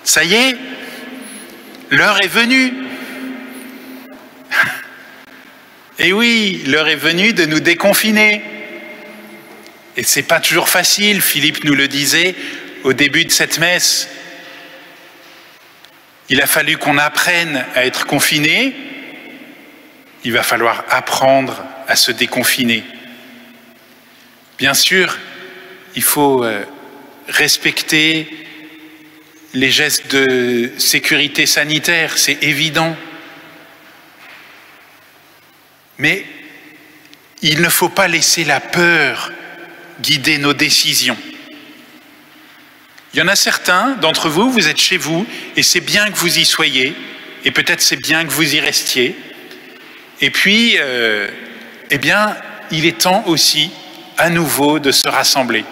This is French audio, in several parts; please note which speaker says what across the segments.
Speaker 1: Ça y est, l'heure est venue. Et oui, l'heure est venue de nous déconfiner. Et c'est pas toujours facile, Philippe nous le disait au début de cette messe. Il a fallu qu'on apprenne à être confinés. Il va falloir apprendre à se déconfiner. Bien sûr, il faut respecter les gestes de sécurité sanitaire, c'est évident. Mais il ne faut pas laisser la peur guider nos décisions. Il y en a certains d'entre vous, vous êtes chez vous, et c'est bien que vous y soyez, et peut-être c'est bien que vous y restiez. Et puis, eh bien, il est temps aussi, à nouveau, de se rassembler.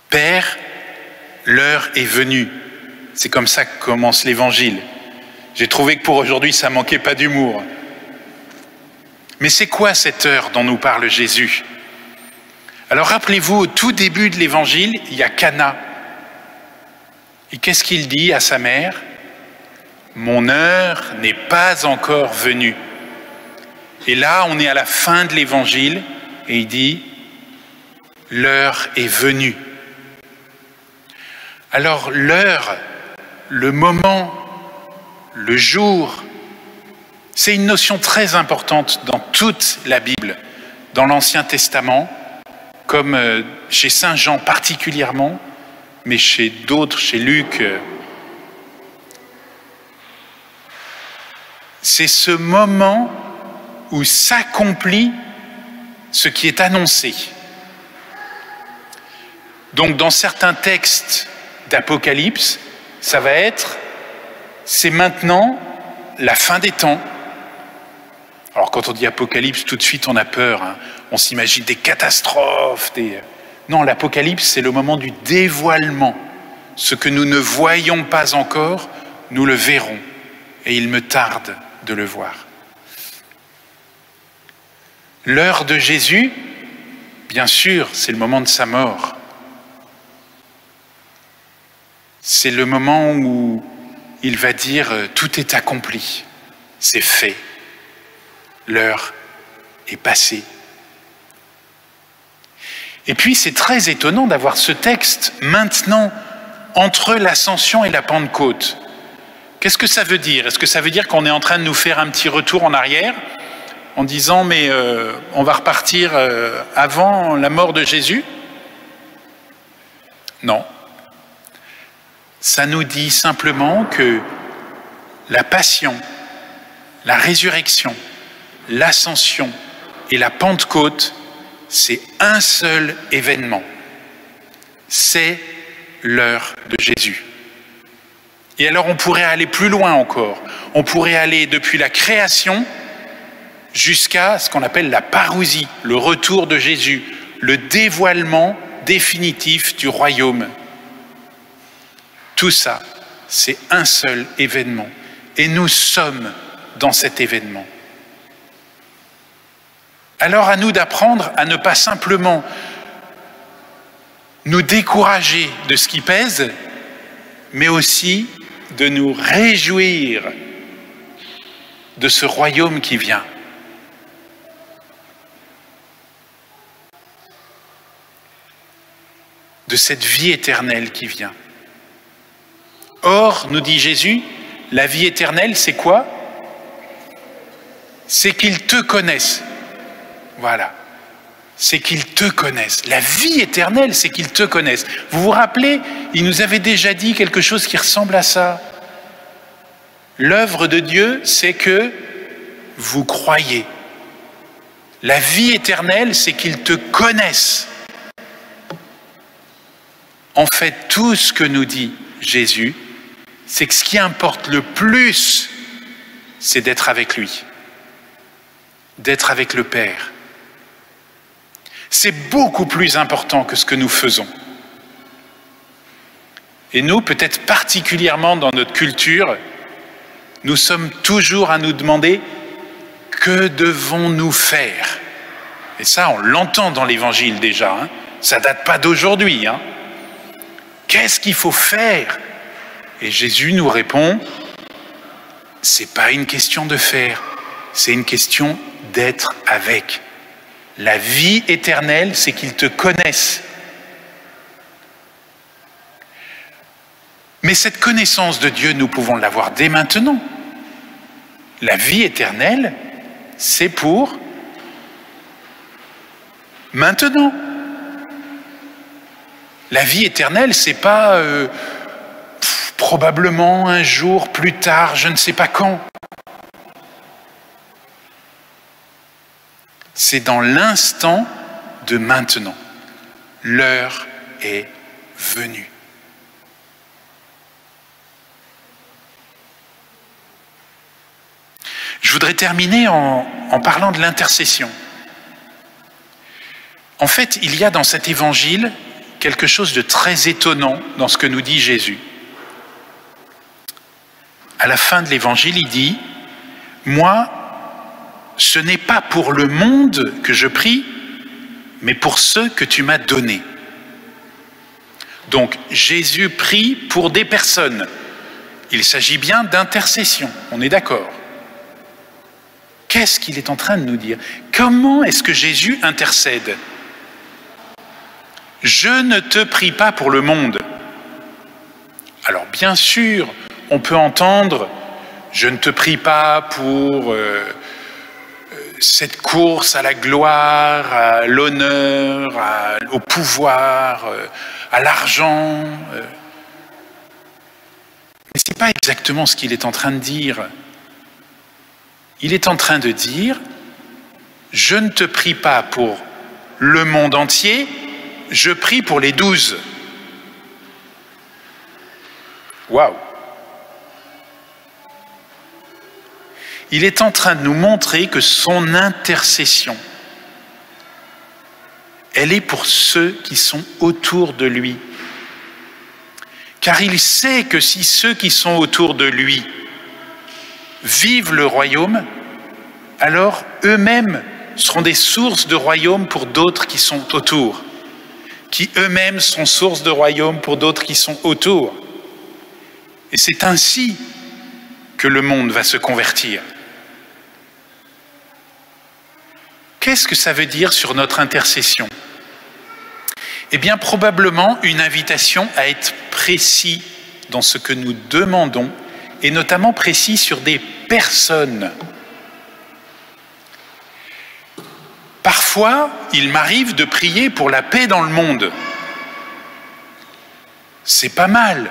Speaker 1: Père, l'heure est venue. C'est comme ça que commence l'Évangile. J'ai trouvé que pour aujourd'hui, ça manquait pas d'humour. Mais c'est quoi cette heure dont nous parle Jésus? Alors rappelez-vous, au tout début de l'Évangile, il y a Cana. Et qu'est-ce qu'il dit à sa mère? Mon heure n'est pas encore venue. Et là, on est à la fin de l'Évangile, et il dit, l'heure est venue. Alors l'heure, le moment, le jour, c'est une notion très importante dans toute la Bible, dans l'Ancien Testament, comme chez Saint Jean particulièrement, mais chez d'autres, chez Luc. C'est ce moment où s'accomplit ce qui est annoncé. Donc dans certains textes d'Apocalypse, ça va être, c'est maintenant la fin des temps. Alors quand on dit Apocalypse, tout de suite on a peur, hein. On s'imagine des catastrophes. Non, l'Apocalypse, c'est le moment du dévoilement. Ce que nous ne voyons pas encore, nous le verrons. Et il me tarde de le voir. L'heure de Jésus, bien sûr, c'est le moment de sa mort. C'est le moment où il va dire « tout est accompli, c'est fait, l'heure est passée ». Et puis c'est très étonnant d'avoir ce texte maintenant entre l'Ascension et la Pentecôte. Qu'est-ce que ça veut dire? Est-ce que ça veut dire qu'on est en train de nous faire un petit retour en arrière en disant mais on va repartir avant la mort de Jésus? Non. Ça nous dit simplement que la passion, la résurrection, l'ascension et la Pentecôte, c'est un seul événement. C'est l'heure de Jésus. Et alors on pourrait aller plus loin encore. On pourrait aller depuis la création jusqu'à ce qu'on appelle la parousie, le retour de Jésus, le dévoilement définitif du royaume. Tout ça, c'est un seul événement. Et nous sommes dans cet événement. Alors à nous d'apprendre à ne pas simplement nous décourager de ce qui pèse, mais aussi de nous réjouir de ce royaume qui vient. De cette vie éternelle qui vient. Or, nous dit Jésus, la vie éternelle, c'est quoi? C'est qu'ils te connaissent. Voilà. C'est qu'ils te connaissent. La vie éternelle, c'est qu'ils te connaissent. Vous vous rappelez, il nous avait déjà dit quelque chose qui ressemble à ça. L'œuvre de Dieu, c'est que vous croyez. La vie éternelle, c'est qu'ils te connaissent. En fait, tout ce que nous dit Jésus, c'est que ce qui importe le plus, c'est d'être avec lui, d'être avec le Père. C'est beaucoup plus important que ce que nous faisons. Et nous, peut-être particulièrement dans notre culture, nous sommes toujours à nous demander que devons-nous faire? Et ça, on l'entend dans l'Évangile déjà, hein. Ça ne date pas d'aujourd'hui, hein. Qu'est-ce qu'il faut faire? Et Jésus nous répond, c'est pas une question de faire, c'est une question d'être avec. La vie éternelle, c'est qu'ils te connaissent. Mais cette connaissance de Dieu, nous pouvons l'avoir dès maintenant. La vie éternelle, c'est pour maintenant. La vie éternelle, c'est pas probablement un jour, plus tard, je ne sais pas quand. C'est dans l'instant de maintenant. L'heure est venue. Je voudrais terminer en parlant de l'intercession. En fait, il y a dans cet évangile quelque chose de très étonnant dans ce que nous dit Jésus. À la fin de l'évangile, il dit « Moi, ce n'est pas pour le monde que je prie, mais pour ceux que tu m'as donnés. » Donc, Jésus prie pour des personnes. Il s'agit bien d'intercession, on est d'accord. Qu'est-ce qu'il est en train de nous dire? Comment est-ce que Jésus intercède? Je ne te prie pas pour le monde. Alors bien sûr, on peut entendre « je ne te prie pas pour cette course à la gloire, à l'honneur, au pouvoir, à l'argent ». Mais ce n'est pas exactement ce qu'il est en train de dire. Il est en train de dire « je ne te prie pas pour le monde entier, je prie pour les 12. » Waouh! Il est en train de nous montrer que son intercession, elle est pour ceux qui sont autour de lui. Car il sait que si ceux qui sont autour de lui vivent le royaume, alors eux-mêmes seront des sources de royaume pour d'autres qui sont autour, qui eux-mêmes sont sources de royaume pour d'autres qui sont autour. Et c'est ainsi que le monde va se convertir. Qu'est-ce que ça veut dire sur notre intercession? Eh bien, probablement une invitation à être précis dans ce que nous demandons, et notamment précis sur des personnes. Parfois, il m'arrive de prier pour la paix dans le monde. C'est pas mal.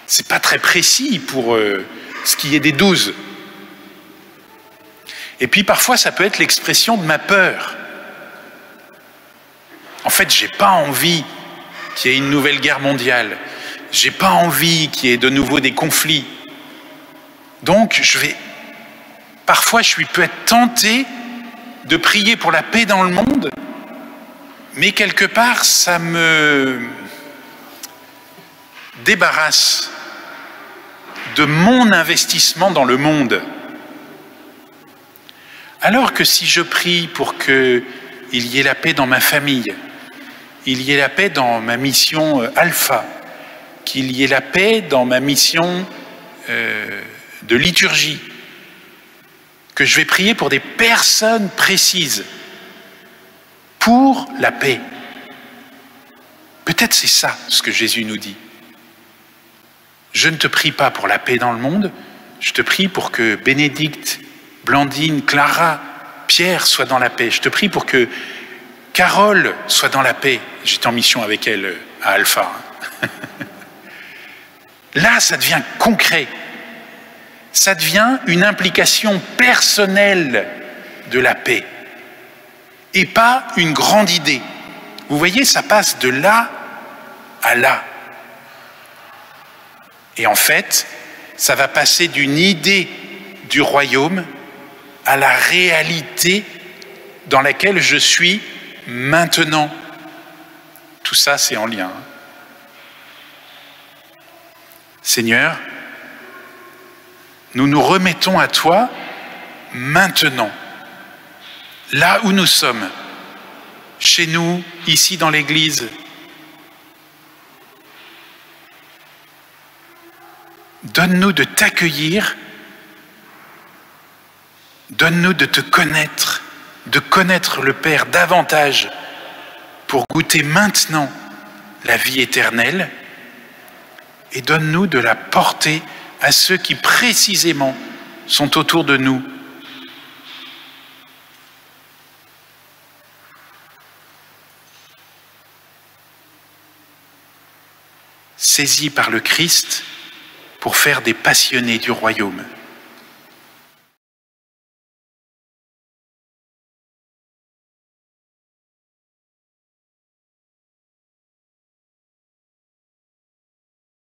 Speaker 1: C'est pas très précis pour ce qui est des 12. Et puis parfois, ça peut être l'expression de ma peur. En fait, j'ai pas envie qu'il y ait une nouvelle guerre mondiale. J'ai pas envie qu'il y ait de nouveau des conflits. Donc, parfois, je peux être tenté de prier pour la paix dans le monde, mais quelque part, ça me débarrasse de mon investissement dans le monde. Alors que si je prie pour qu'il y ait la paix dans ma famille, il y ait la paix dans ma mission alpha, qu'il y ait la paix dans ma mission de liturgie, que je vais prier pour des personnes précises, pour la paix. Peut-être c'est ça ce que Jésus nous dit. Je ne te prie pas pour la paix dans le monde, je te prie pour que Bénédicte, Blandine, Clara, Pierre soient dans la paix. Je te prie pour que Carole soit dans la paix. J'étais en mission avec elle à Alpha. Là, ça devient concret. Ça devient une implication personnelle de la paix. Et pas une grande idée. Vous voyez, ça passe de là à là. Et en fait, ça va passer d'une idée du royaume à la réalité dans laquelle je suis maintenant. Tout ça, c'est en lien. Seigneur, nous nous remettons à toi maintenant, là où nous sommes, chez nous, ici dans l'Église, Donne-nous de t'accueillir, donne-nous de te connaître, de connaître le Père davantage pour goûter maintenant la vie éternelle, et donne-nous de la porter à ceux qui précisément sont autour de nous. Saisis par le Christ pour faire des passionnés du royaume.